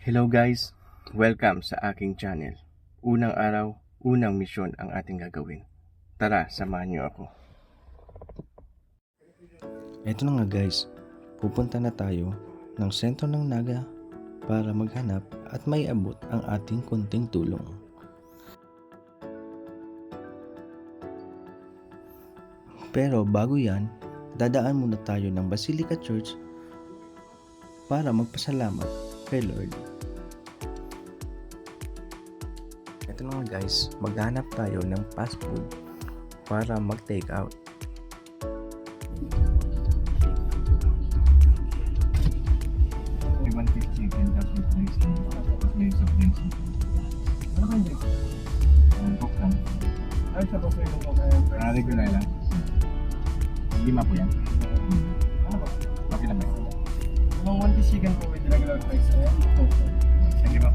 Hello guys! Welcome sa aking channel. Unang araw, unang misyon ang ating gagawin. Tara, samahan niyo ako. Eto na nga guys, pupunta na tayo ng sentro ng Naga para maghanap at maiabot ang ating konting tulong. Pero bago yan, dadaan muna tayo ng Basilica Church para magpasalamat kay Lord. Ito na nga guys, maghanap tayo ng fast food para mag-take out. May 150 chicken tapos with rice tapos may soft drinks. Ano ba yung ang coke lang? Ay, sa coke yung coke. Regular lang. 5 po yan. Ano ba? Okay lang ba? Mga 1 piece chicken po with regular rice. Ayan, coke. Sige ba?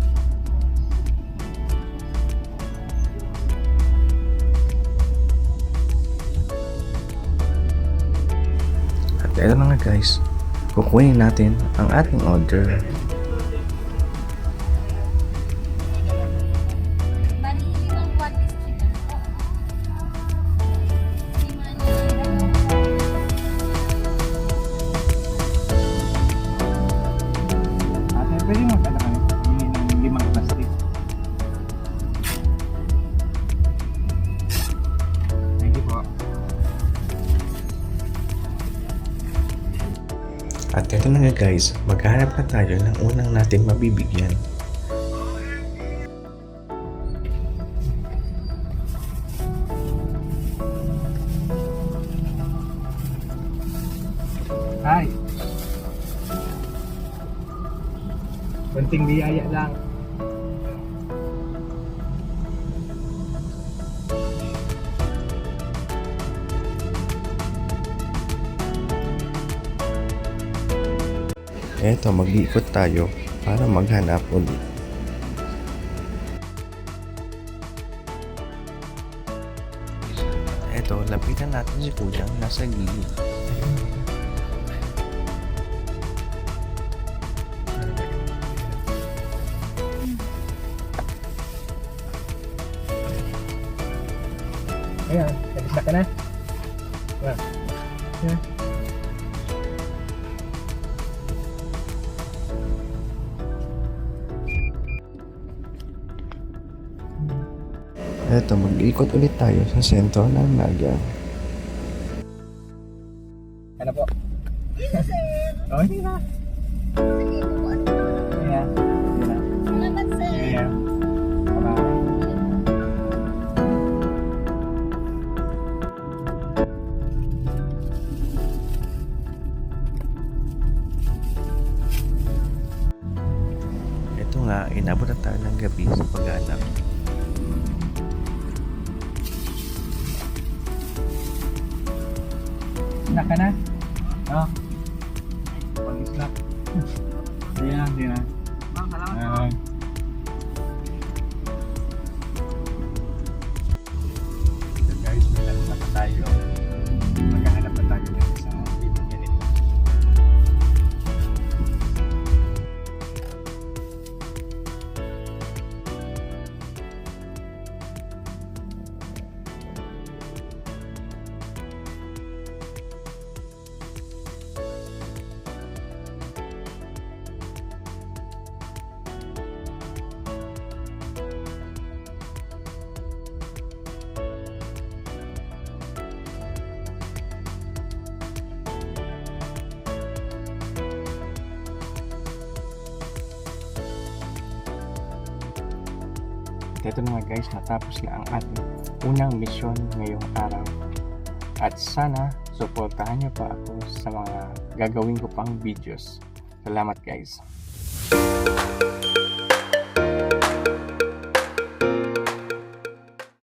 Ito na nga guys, kukunin natin ang ating order. Ate, pwede mo kailangan hindi ng 5 plastic. Thank you po. At ito na nga guys, maghanap na tayo ng unang nating mabibigyan. Hi! Kunting biyaya lang. Eto, mag-iikot tayo para maghanap ulit. Eto, lapitan natin si Kujang nasa gilid. Ayan, nabisa ka na? Ayan. Eto, mag-ikot ulit tayo sa sentro ng Naga. Ano po? Dito, sir. Oh, hindi na. Sige, bukas na. Yeah. Salamat, sir. Yeah. Ito nga, inabot na tayo ng gabi sa paghanap. Snack ka na? Oo. Pag-snack. Hindi na. So guys, may lansa pa tayo. Maghahanap pa tayo ng isang bibigyan nito. Ito na nga guys, natapos na ang ating unang misyon ngayong araw. At sana, suportahan niyo pa ako sa mga gagawin ko pang videos. Salamat guys!